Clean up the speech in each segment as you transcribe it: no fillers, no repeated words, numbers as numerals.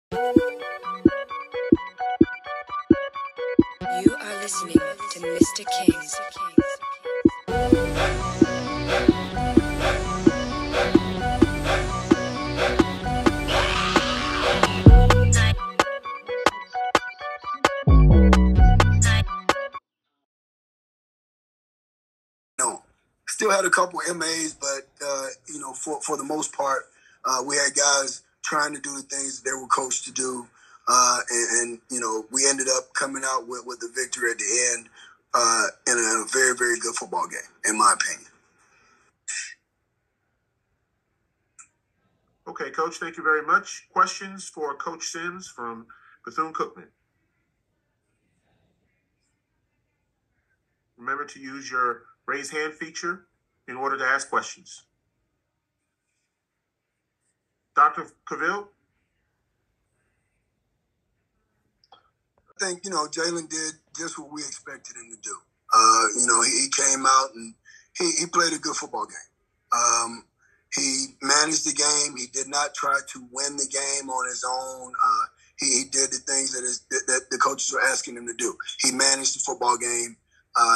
You are listening to Mr. King. No, still had a couple MAs, but for the most part, we had guys trying to do the things that they were coached to do, and we ended up coming out with the victory at the end in a very, very good football game, in my opinion. Okay, Coach, thank you very much. Questions for Coach Sims from Bethune-Cookman? Remember to use your raise hand feature in order to ask questions. Dr. Cavill? I think, Jalen did just what we expected him to do. He came out and he played a good football game. He managed the game. He did not try to win the game on his own. He did the things that the coaches were asking him to do. He managed the football game.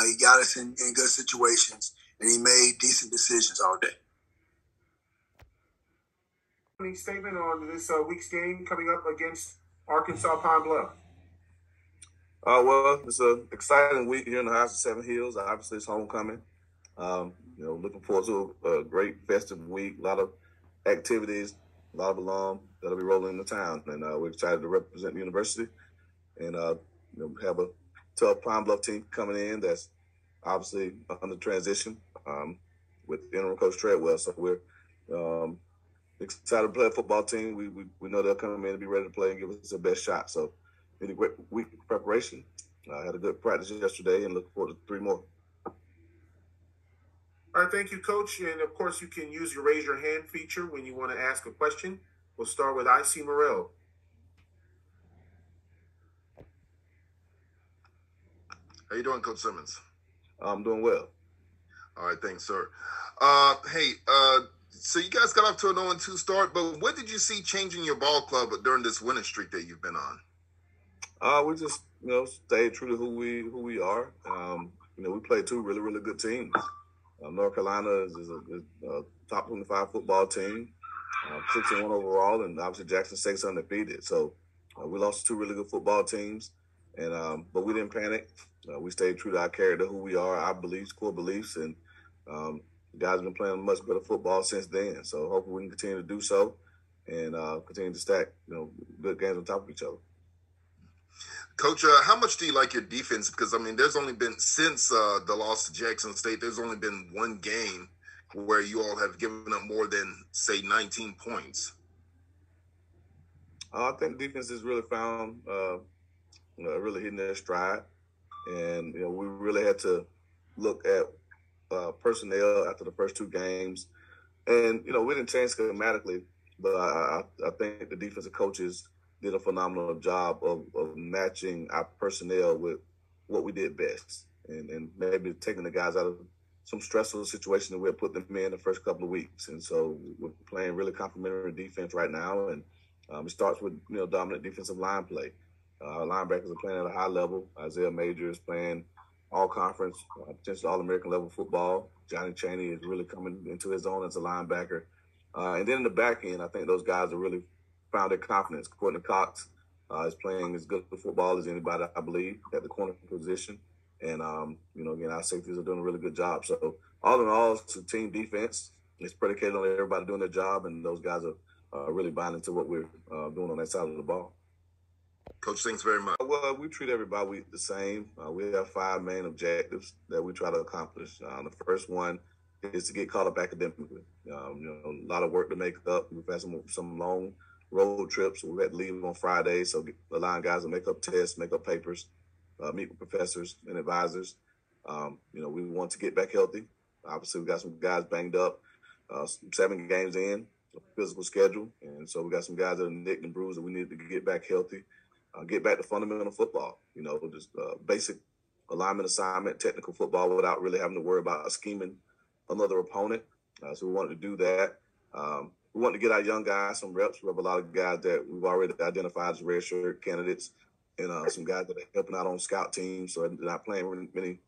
He got us in good situations, and he made decent decisions all day. Any statement on this week's game coming up against Arkansas Pine Bluff? Well, it's an exciting week here in the House of Seven Hills. Obviously, it's homecoming. Looking forward to a great festive week. A lot of activities, a lot of alum that'll be rolling into town, and we're excited to represent the university and have a tough Pine Bluff team coming in that's obviously under transition with interim coach Treadwell. So we're excited to play a football team. We know they'll come in and be ready to play and give us their best shot. So been a great week of preparation. I had a good practice yesterday and looking forward to 3 more. All right, thank you, Coach. And, of course, you can use your raise your hand feature when you want to ask a question. We'll start with I.C. Morrell. How you doing, Coach Simmons? I'm doing well. All right, thanks, sir. So you guys got off to an 0-2 start, but what did you see changing your ball club during this winning streak that you've been on? We just, stayed true to who we are. We played 2 really, really good teams. North Carolina is a top 25 football team, 6-1 overall, and obviously Jackson State's undefeated. So we lost 2 really good football teams, and but we didn't panic. We stayed true to our character, who we are, our beliefs, core beliefs, and the guys have been playing much better football since then. So hopefully we can continue to do so and continue to stack good games on top of each other. Coach, how much do you like your defense? Because, there's only been, since the loss to Jackson State, there's only been 1 game where you all have given up more than, say, 19 points. I think defense has really found, really hitting their stride. And, we really had to look at personnel after the first 2 games. And, we didn't change schematically, but I think the defensive coaches did a phenomenal job of matching our personnel with what we did best and maybe taking the guys out of some stressful situations that we had put them in the first couple of weeks. And so we're playing really complimentary defense right now. And it starts with, dominant defensive line play. Our linebackers are playing at a high level. Isaiah Major is playing all-conference, potentially all-American level football. Johnny Chaney is really coming into his own as a linebacker. And then in the back end, I think those guys are really found their confidence. Courtney Cox is playing as good football as anybody, I believe, at the corner position. And, again, our safeties are doing a really good job. So all in all, it's a team defense. It's predicated on everybody doing their job, and those guys are really buying into what we're doing on that side of the ball. Coach, thanks very much. Well, we treat everybody the same. We have 5 main objectives that we try to accomplish. The first one is to get caught up academically. A lot of work to make up. We've had some long road trips. We had to leave on Friday, so allowing guys to make up tests, make up papers, meet with professors and advisors. We want to get back healthy. Obviously, we got some guys banged up, 7 games in, a physical schedule. And so we got some guys that are nicked and bruised that we need to get back healthy, get back to fundamental football, just basic alignment assignment, technical football without really having to worry about scheming another opponent. So we wanted to do that. we want to get our young guys some reps. We have a lot of guys that we've already identified as red shirt candidates, and some guys that are helping out on scout teams, so they're not playing many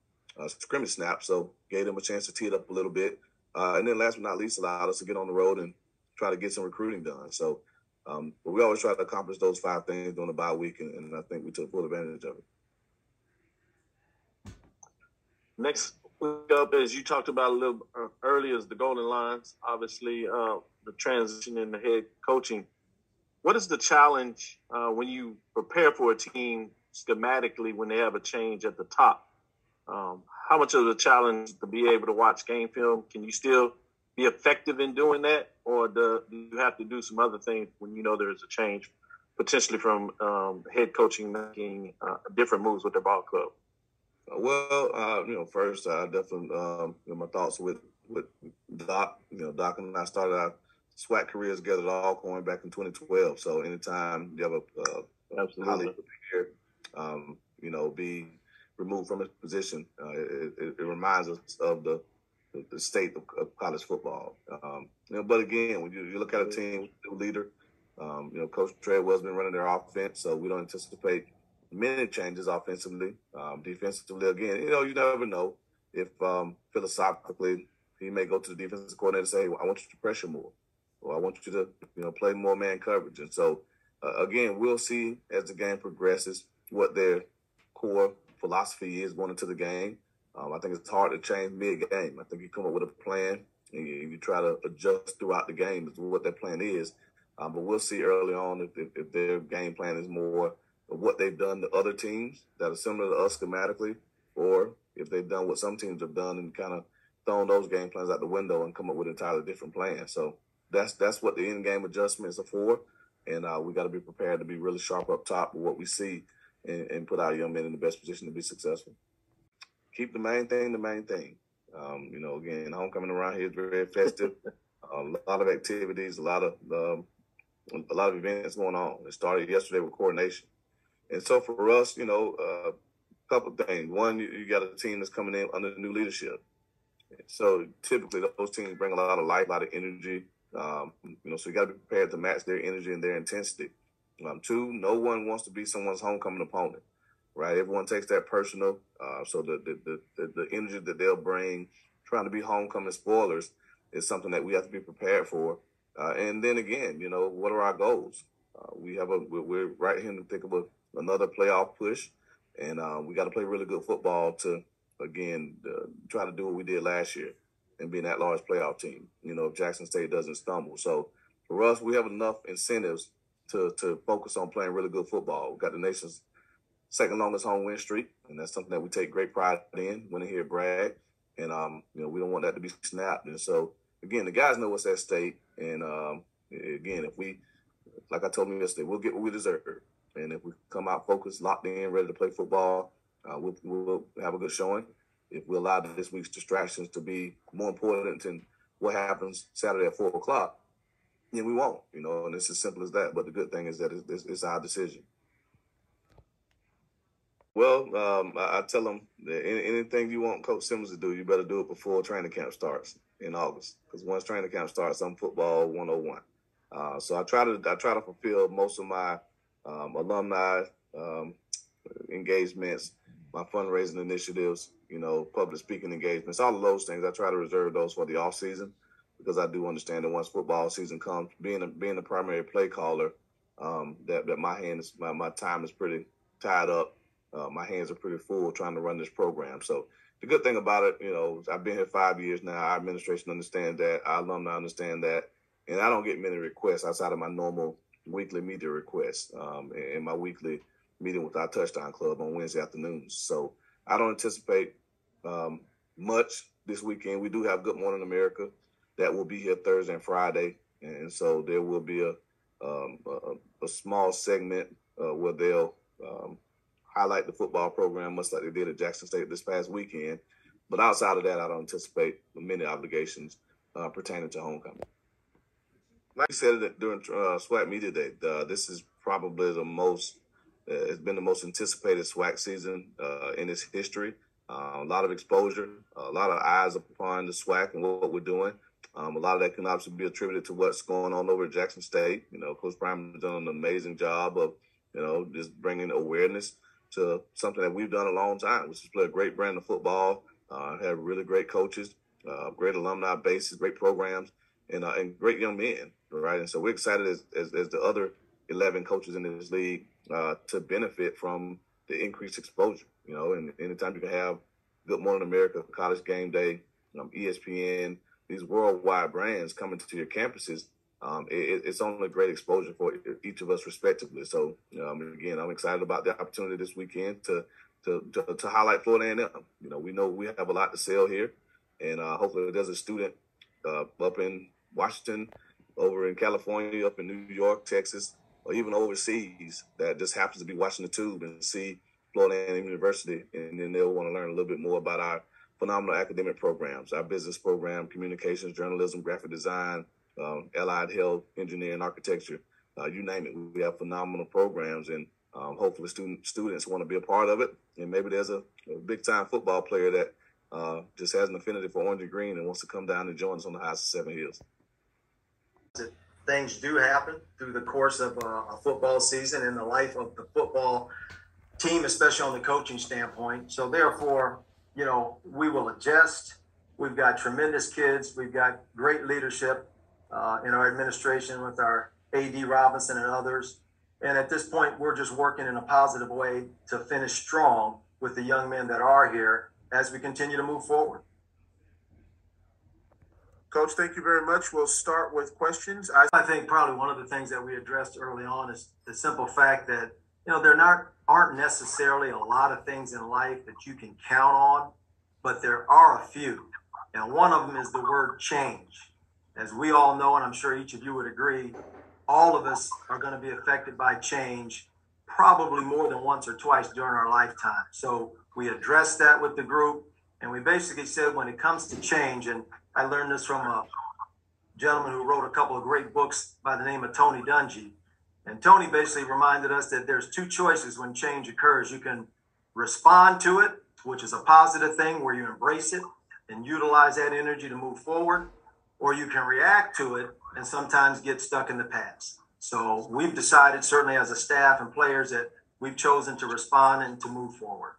scrimmage snaps. So gave them a chance to tee it up a little bit. And then last but not least, allowed us to get on the road and try to get some recruiting done. So but we always try to accomplish those 5 things during the bye week, and I think we took full advantage of it. Next up, as you talked about a little earlier, is the Golden Lines. Obviously, the transition in the head coaching. What is the challenge when you prepare for a team schematically when they have a change at the top? How much of the challenge to be able to watch game film? Can you still be effective in doing that, or do you have to do some other things when you know there's a change, potentially from head coaching making different moves with their ball club? Well, first, I definitely, my thoughts with Doc. Doc and I started our SWAC careers together, all going back in 2012. So anytime you have a highly prepared, be removed from his position, it reminds us of the state of college football. But again, when you look at a team with a new leader, Coach Treadwell's been running their offense, so we don't anticipate many changes offensively. Defensively, again, you never know if philosophically he may go to the defensive coordinator and say, hey, I want you to pressure more, or I want you to play more man coverage. And so, again, we'll see as the game progresses what their core philosophy is going into the game. I think it's hard to change mid-game. I think you come up with a plan and you try to adjust throughout the game as to what their plan is. But we'll see early on if their game plan is more of what they've done to other teams that are similar to us schematically, or if they've done what some teams have done and kind of thrown those game plans out the window and come up with an entirely different plan. So that's what the in-game adjustments are for, and we got to be prepared to be really sharp up top with what we see and put our young men in the best position to be successful. Keep the main thing the main thing. Again, homecoming around here is very festive. A lot of activities, a lot of events going on. It started yesterday with coordination. And so for us, a couple of things. One, you got a team that's coming in under new leadership. So typically those teams bring a lot of life, a lot of energy. So you got to be prepared to match their energy and their intensity. 2, no one wants to be someone's homecoming opponent, right? Everyone takes that personal. So the energy that they'll bring, trying to be homecoming spoilers, is something that we have to be prepared for. And then again, what are our goals? We're right here in the thick of another playoff push, and we got to play really good football to, again, try to do what we did last year and be an at-large playoff team, if Jackson State doesn't stumble. So for us, we have enough incentives to focus on playing really good football. We've got the nation's second longest home win streak, and that's something that we take great pride in, winning here at Bragg. And, we don't want that to be snapped. And so, again, the guys know what's at stake. And, again, if we, like I told them yesterday, we'll get what we deserve. And if we come out focused, locked in, ready to play football, we'll have a good showing. If we allow this week's distractions to be more important than what happens Saturday at 4 o'clock, then we won't, and it's as simple as that. But the good thing is that it's our decision. Well, I tell them that anything you want Coach Simmons to do, you better do it before training camp starts in August. Because once training camp starts, I'm football 101. So I try to fulfill most of my alumni engagements, my fundraising initiatives, public speaking engagements, all of those things. I try to reserve those for the off season, because I do understand that once football season comes, being the primary play caller, that my time is pretty tied up. My hands are pretty full trying to run this program. So the good thing about it, I've been here 5 years now. Our administration understands that. Our alumni understand that. And I don't get many requests outside of my normal weekly media requests and my weekly meeting with our touchdown club on Wednesday afternoons. So I don't anticipate much this weekend. We do have Good Morning America that will be here Thursday and Friday. And so there will be a small segment where they'll highlight the football program, much like they did at Jackson State this past weekend. But outside of that, I don't anticipate many obligations pertaining to homecoming. Like you said during SWAC Media Day, this is probably it's been the most anticipated SWAC season in its history. A lot of exposure, a lot of eyes upon the SWAC and what we're doing. A lot of that can obviously be attributed to what's going on over at Jackson State. Coach Prime has done an amazing job of, just bringing awareness to something that we've done a long time, which is play a great brand of football, have really great coaches, great alumni bases, great programs, and great young men, right? And so we're excited as the other 11 coaches in this league to benefit from the increased exposure, and anytime you can have Good Morning America, College Game Day, ESPN, these worldwide brands coming to your campuses, it's only great exposure for each of us respectively. So, again, I'm excited about the opportunity this weekend to highlight Florida A&M. We know we have a lot to sell here, and hopefully there's a student up in Washington, over in California, up in New York, Texas, or even overseas that just happens to be watching the tube and see Florida A&M University, and then they'll want to learn a little bit more about our phenomenal academic programs, our business program, communications, journalism, graphic design, allied health, engineering, architecture, you name it. We have phenomenal programs, and hopefully students want to be a part of it. And maybe there's a big-time football player that just has an affinity for orange and green and wants to come down and join us on the House of Seven Hills. Things do happen through the course of a football season in the life of the football team, especially on the coaching standpoint. So therefore, we will adjust. We've got tremendous kids. We've got great leadership in our administration with our AD Robinson and others. And at this point, we're just working in a positive way to finish strong with the young men that are here as we continue to move forward. Coach, thank you very much. We'll start with questions. I think probably one of the things that we addressed early on is the simple fact that, there aren't necessarily a lot of things in life that you can count on, but there are a few. And one of them is the word change. As we all know, and I'm sure each of you would agree, all of us are going to be affected by change probably more than once or twice during our lifetime. So we addressed that with the group, and we basically said when it comes to change, and I learned this from a gentleman who wrote a couple of great books by the name of Tony Dungy. And Tony basically reminded us that there's two choices when change occurs. You can respond to it, which is a positive thing where you embrace it and utilize that energy to move forward, or you can react to it and sometimes get stuck in the past. So we've decided, certainly as a staff and players, that we've chosen to respond and to move forward.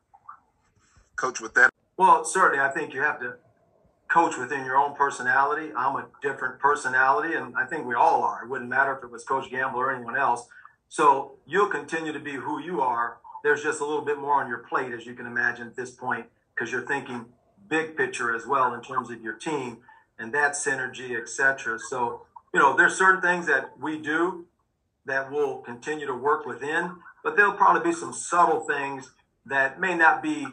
Coach, with that? Well, certainly I think you have to coach within your own personality. I'm a different personality, and I think we all are. It wouldn't matter if it was Coach Gamble or anyone else. So you'll continue to be who you are. There's just a little bit more on your plate, as you can imagine at this point, because you're thinking big picture as well in terms of your team and that synergy, et cetera. So, there's certain things that we do that we'll continue to work within, but there'll probably be some subtle things that may not be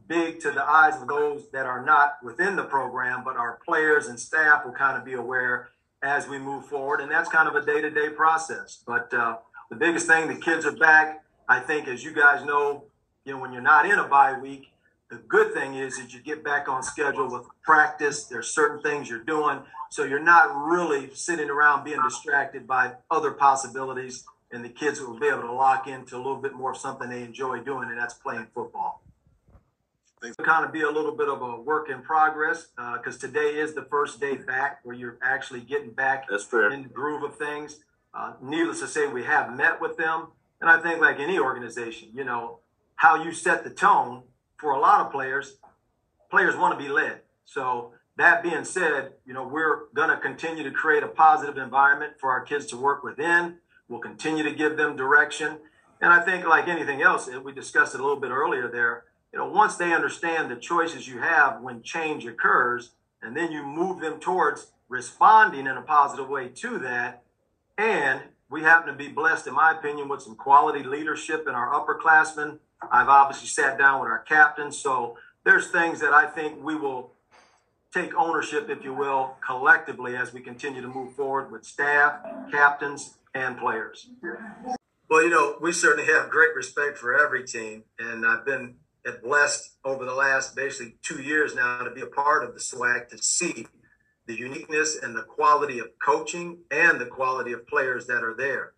big to the eyes of those that are not within the program, but our players and staff will kind of be aware as we move forward. And that's kind of a day-to-day process. But the biggest thing, the kids are back. I think, as you guys know, when you're not in a bye week, the good thing is that you get back on schedule with practice. There's certain things you're doing. So you're not really sitting around being distracted by other possibilities. And the kids will be able to lock into a little bit more of something they enjoy doing, and that's playing football. It'll kind of be a little bit of a work in progress because today is the first day back where you're actually getting back in the groove of things. Needless to say, we have met with them. And I think like any organization, how you set the tone for a lot of players want to be led. So that being said, we're going to continue to create a positive environment for our kids to work within. We'll continue to give them direction. And I think like anything else, we discussed it a little bit earlier there, once they understand the choices you have when change occurs, and then you move them towards responding in a positive way to that. And we happen to be blessed, in my opinion, with some quality leadership in our upperclassmen. I've obviously sat down with our captains. So there's things that I think we will take ownership, if you will, collectively as we continue to move forward with staff, captains, and players. Well, we certainly have great respect for every team. And I've been blessed over the last basically 2 years now to be a part of the SWAC, to see the uniqueness and the quality of coaching and the quality of players that are there.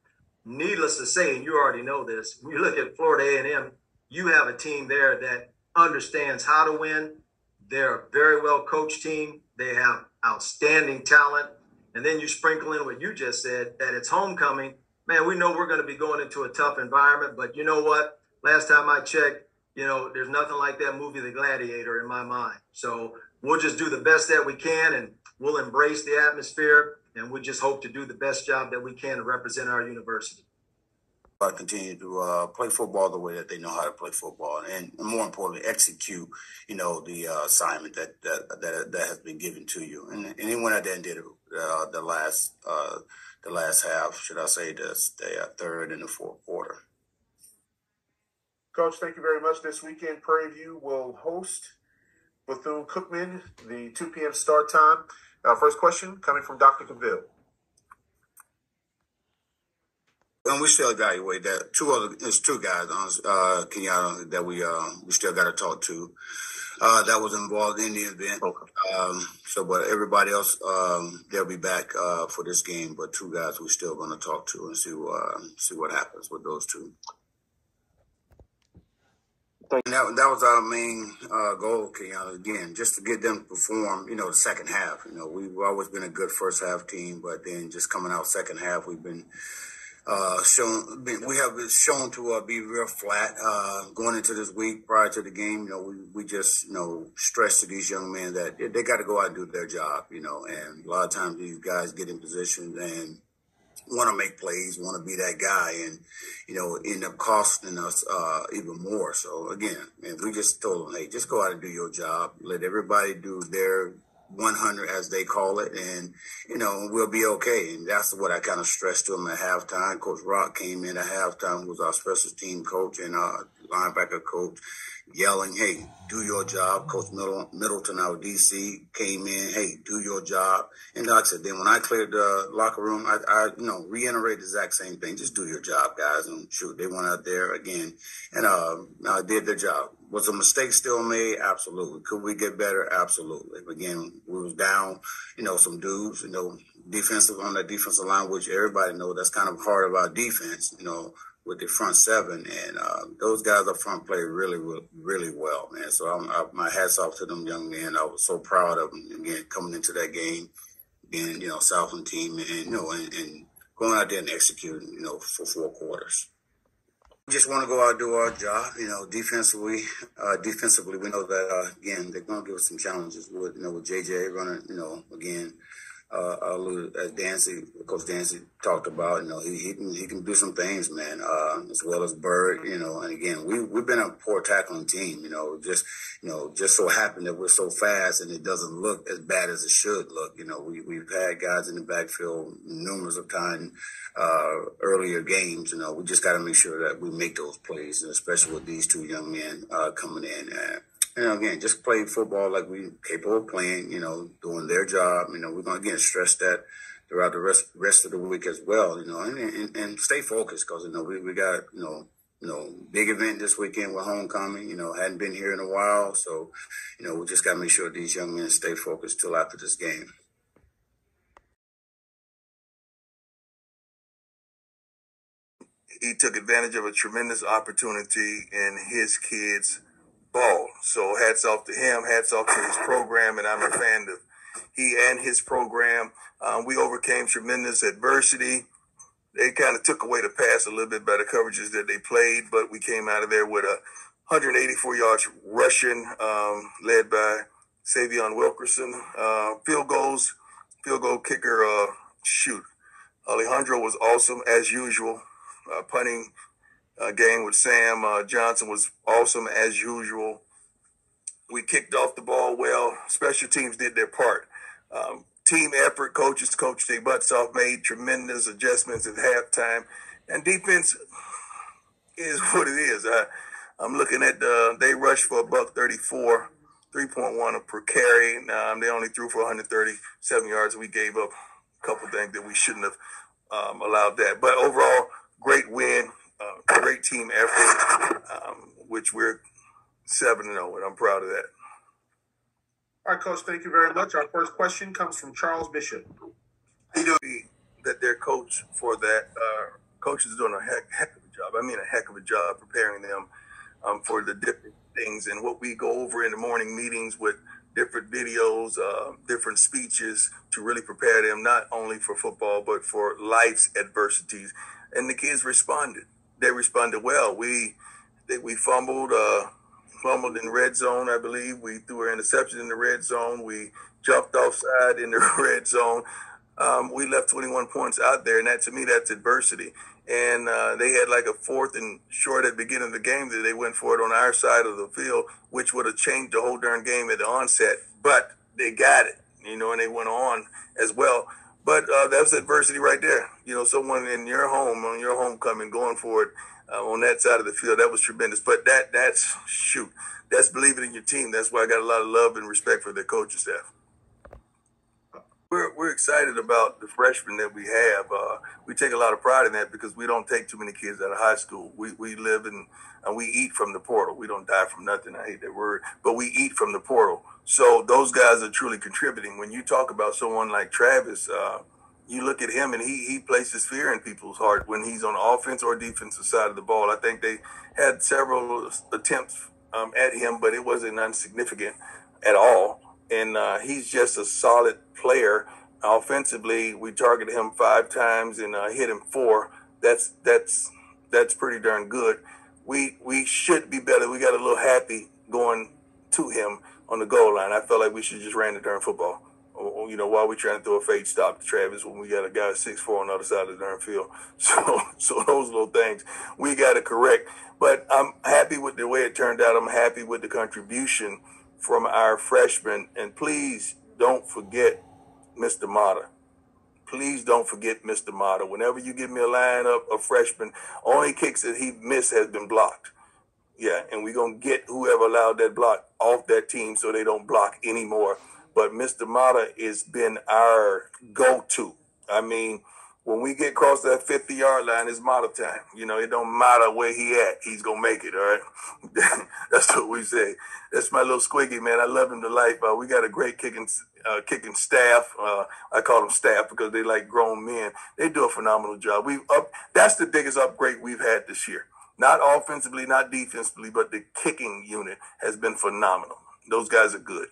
Needless to say, and you already know this, when you look at Florida A&M, you have a team there that understands how to win. They're a very well coached team. They have outstanding talent. And then you sprinkle in what you just said, that it's homecoming. Man, we know we're going to be going into a tough environment, but you know what? Last time I checked, there's nothing like that movie, The Gladiator, in my mind. So we'll just do the best that we can, and we'll embrace the atmosphere, and we just hope to do the best job that we can to represent our university. I continue to play football the way that they know how to play football, and more importantly, execute, the assignment that has been given to you. And he went out there and did it the last half, should I say, the third and the fourth quarter. Coach, thank you very much. This weekend, Prairie View will host Bethune-Cookman, the 2 p.m. start time. First question coming from Dr. Cavill. And we still evaluate that. There's two guys on Kenyatta that we still got to talk to. That was involved in the event. Okay. But everybody else, they'll be back for this game. But two guys we're still going to talk to and see what happens with those two. And that was our main goal, Kenyatta, again, just to get them to perform, the second half. We've always been a good first half team, but then just coming out second half, we've been we have been shown to be real flat going into this week prior to the game. We just stress to these young men that they got to go out and do their job. And a lot of times these guys get in positions and want to make plays, want to be that guy, and end up costing us even more. So again, man, we just told them, hey, just go out and do your job. Let everybody do their 100, as they call it, and we'll be okay. And that's what I kind of stressed to him at halftime. Coach Rock came in at halftime, who was our special team coach and linebacker coach, yelling, "Hey, do your job." Coach Middleton, our DC, came in, "Hey, do your job." And like I said, then when I cleared the locker room, I reiterated the exact same thing. Just do your job, guys. And shoot, they went out there again and did their job. Was a mistake still made? Absolutely. Could we get better? Absolutely. Again, we was down, some dudes, defensive on that defensive line, which everybody knows that's kind of part of our defense, with the front seven. And those guys up front play really, really well, man. So my hats off to them young men. I was so proud of them, again, coming into that game, being, Southland team, and, and going out there and executing, for 4 quarters. We just want to go out and do our job, defensively. Defensively, we know that, again, they're going to give us some challenges with, with JJ running, again, as Coach Dancy talked about, he can do some things, man, as well as Bird, and again, we've been a poor tackling team, just so happened that we're so fast and it doesn't look as bad as it should look. We've had guys in the backfield numerous of times, earlier games, we just got to make sure that we make those plays, and especially with these two young men coming in. Again, just play football like we're capable of playing, doing their job. We're going to, again, stress that throughout the rest of the week as well, and stay focused because, we got, big event this weekend with homecoming, hadn't been here in a while. So, we just got to make sure these young men stay focused till after this game. He took advantage of a tremendous opportunity in his kids' ball. So hats off to him, hats off to his program, and I'm a fan of he and his program. We overcame tremendous adversity. They kind of took away the pass a little bit by the coverages that they played, but we came out of there with 184 yards rushing, led by Savion Wilkerson. Field goal kicker, Alejandro was awesome as usual. Punting game with Sam Johnson was awesome as usual. We kicked off the ball well. Special teams did their part. Team effort, coaches coached their butts off, made tremendous adjustments at halftime. And defense is what it is. I'm looking at they rushed for $134, 3.1 per carry. They only threw for 137 yards. We gave up a couple things that we shouldn't have allowed that. But overall, great win, great team effort, which we're 7-0, and I'm proud of that. All right, Coach, thank you very much. Our first question comes from Charles Bishop. That their coach for that, coach is doing a heck of a job. I mean, a heck of a job preparing them for the different things and what we go over in the morning meetings with different videos, different speeches to really prepare them not only for football but for life's adversities. And the kids responded. They responded well. We fumbled in red zone, I believe. We threw an interception in the red zone. We jumped offside in the red zone. We left 21 points out there, and that, to me, that's adversity. And they had like a 4th and short at the beginning of the game that they went for it on our side of the field, which would have changed the whole darn game at the onset. But they got it, and they went on as well. But that was adversity right there. Someone in your home, on your homecoming, going for it on that side of the field, that was tremendous. But that's believing in your team. That's why I got a lot of love and respect for the coaching staff. We're excited about the freshmen that we have. We take a lot of pride in that because we don't take too many kids out of high school. We live in and we eat from the portal. We don't die from nothing. I hate that word, but we eat from the portal. So those guys are truly contributing. When you talk about someone like Travis, you look at him and he places fear in people's heart when he's on the offense or defensive side of the ball. I think they had several attempts at him, but it wasn't insignificant at all. And he's just a solid player. Offensively, we targeted him 5 times and hit him 4. That's pretty darn good. We should be better. We got a little happy going to him on the goal line. I felt like we should just ran the darn football. While we trying to throw a fake stop to Travis when we got a guy 6'4" on the other side of the darn field. So those little things we got to correct. But I'm happy with the way it turned out. I'm happy with the contribution from our freshmen. And please don't forget Mr. Mata. Please don't forget Mr. Mata. Whenever you give me a lineup of freshmen, only kicks that he missed has been blocked. Yeah, and we're going to get whoever allowed that block off that team so they don't block anymore. But Mr. Mata has been our go-to. I mean, when we get across that 50-yard line, it's Mata time. It don't matter where he at. He's going to make it, all right? That's what we say. That's my little squiggy, man. I love him to life. We got a great kicking staff. I call them staff because they like grown men. They do a phenomenal job. That's the biggest upgrade we've had this year. Not offensively, not defensively, but the kicking unit has been phenomenal. Those guys are good.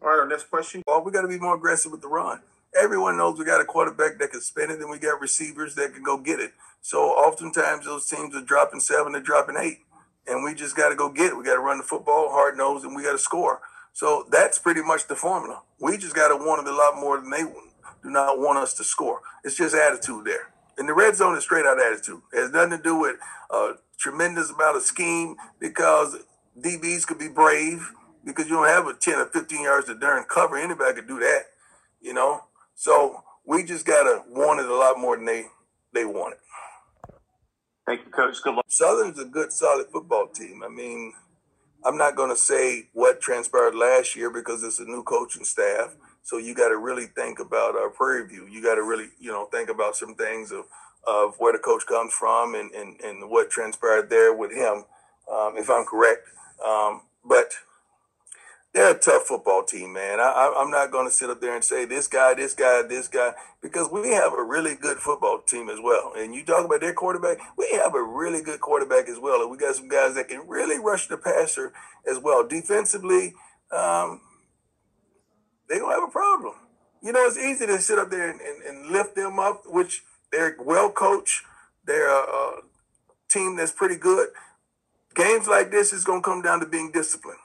All right, our next question. Well, we got to be more aggressive with the run. Everyone knows we got a quarterback that can spin it, and we got receivers that can go get it. So oftentimes those teams are dropping 7, they're dropping 8, and we just got to go get it. We got to run the football hard-nosed, and we got to score. So that's pretty much the formula. We just got to want it a lot more than they do not want us to score. It's just attitude there. And the red zone is straight-out attitude. It has nothing to do with a tremendous amount of scheme because DBs could be brave because you don't have a 10 or 15 yards to darn cover. Anybody could do that, So we just got to want it a lot more than they want it. Thank you, Coach. Good luck. Southern's a good, solid football team. I mean, I'm not going to say what transpired last year because it's a new coaching staff. So you got to really think about Prarie View. You got to really, think about some things of where the coach comes from and what transpired there with him, if I'm correct. But they're a tough football team, man. I'm not going to sit up there and say this guy, because we have a really good football team as well. And you talk about their quarterback, we have a really good quarterback as well. And we got some guys that can really rush the passer as well. Defensively, they're going to have a problem. It's easy to sit up there and lift them up, which they're well coached. They're a team that's pretty good. Games like this is going to come down to being disciplined.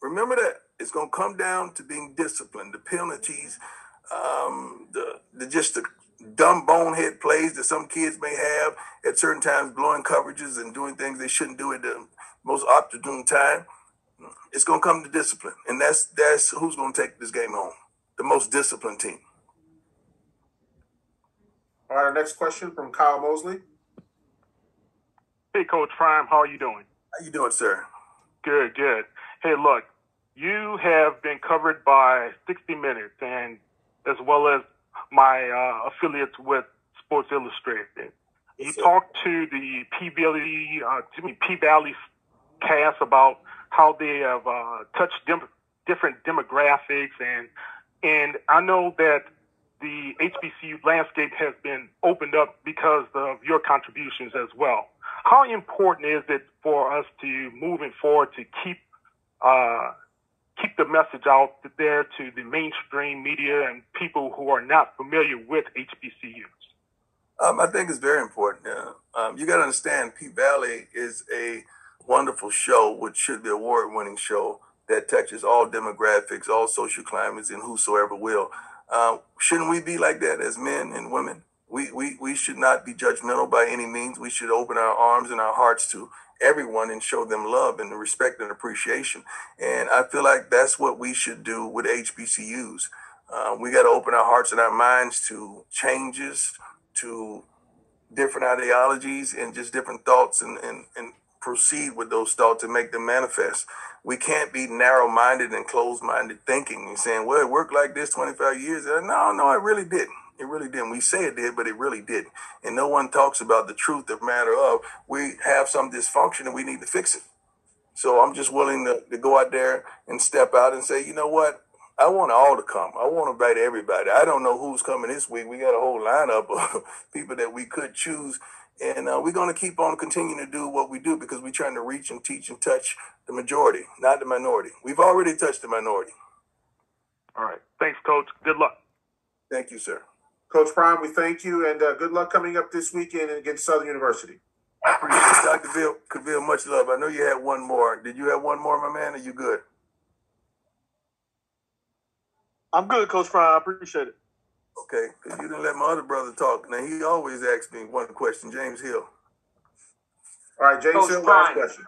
Remember that. It's going to come down to being disciplined. The penalties, the dumb bonehead plays that some kids may have at certain times, blowing coverages and doing things they shouldn't do at the most opportune time. It's going to come to discipline. And that's who's going to take this game home. The most disciplined team. All right, our next question from Kyle Mosley. Hey, Coach Prime, how are you doing? How you doing, sir? Good. Hey, look, you have been covered by 60 Minutes and as well as my affiliates with Sports Illustrated. You talked to the P-Valley cast about how they have touched different demographics, and I know that the HBCU landscape has been opened up because of your contributions as well. How important is it for us to moving forward to keep the message out there to the mainstream media and people who are not familiar with HBCUs? I think it's very important. You got to understand, P Valley is a wonderful show, which should be an award-winning show that touches all demographics, all social climates, and whosoever will. Shouldn't we be like that as men and women? We should not be judgmental by any means. We should open our arms and our hearts to everyone and show them love and respect and appreciation. And I feel like that's what we should do with HBCUs. We got to open our hearts and our minds to changes, to different ideologies and just different thoughts and proceed with those thoughts and make them manifest. We can't be narrow-minded and closed-minded thinking and saying, well, it worked like this 25 years. No, it really didn't. It really didn't. We say it did, but it really didn't. And no one talks about the truth of matter of we have some dysfunction and we need to fix it. So I'm just willing to go out there and step out and say, you know what? I want all to come. I want to invite everybody. I don't know who's coming this week. We got a whole lineup of people that we could choose. And we're going to keep on continuing to do what we do because we're trying to reach and teach and touch the majority, not the minority. We've already touched the minority. All right. Thanks, Coach. Good luck. Thank you, sir. Coach Prime, we thank you, and good luck coming up this weekend against Southern University. I appreciate it. Dr. Cavill, much love. I know you had one more. Did you have one more, my man? Are you good? I'm good, Coach Prime. I appreciate it. Okay, because you didn't let my other brother talk. Now, he always asks me one question, James Hill. All right, James Hill, last question.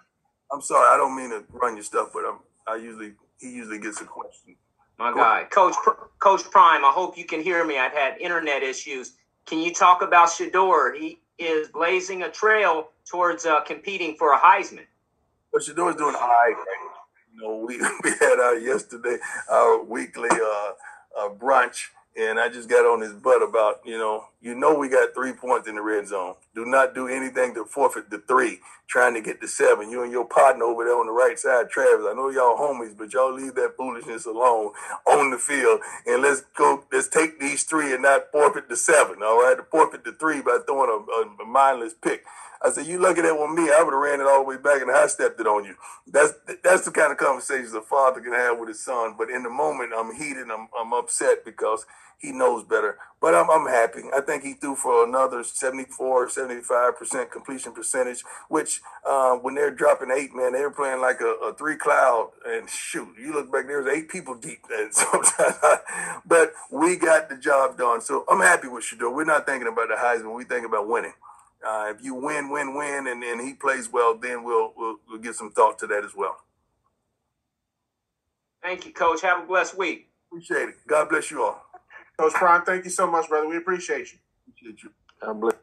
I'm sorry, I don't mean to run your stuff, but he usually gets a question. My guy, Coach Prime, I hope you can hear me. I've had internet issues. Can you talk about Shedeur? He is blazing a trail towards competing for a Heisman. Well, Shedeur's doing all right. You know, we had yesterday our weekly brunch, and I just got on his butt about, you know we got 3 points in the red zone. Do not do anything to forfeit the 3, trying to get the 7. You and your partner over there on the right side, Travis, I know y'all homies, but y'all leave that foolishness alone on the field, and let's take these 3 and not forfeit the 7, all right? To forfeit the 3 by throwing a mindless pick. I said, you look at that with me, I would have ran it all the way back and high stepped it on you. That's the kind of conversations a father can have with his son. But in the moment, I'm heated, I'm upset because he knows better. But I'm happy. I think he threw for another 74, 75% completion percentage, which when they're dropping 8, man, they were playing like a 3 cloud. And shoot, you look back, there's 8 people deep. And sometimes, but we got the job done. So I'm happy with Shedeur. We're not thinking about the Heisman. We think about winning. If you win, and he plays well, then we'll give some thought to that as well. Thank you, Coach. Have a blessed week. Appreciate it. God bless you all. Coach Prime, thank you so much, brother. We appreciate you. Appreciate you. God bless.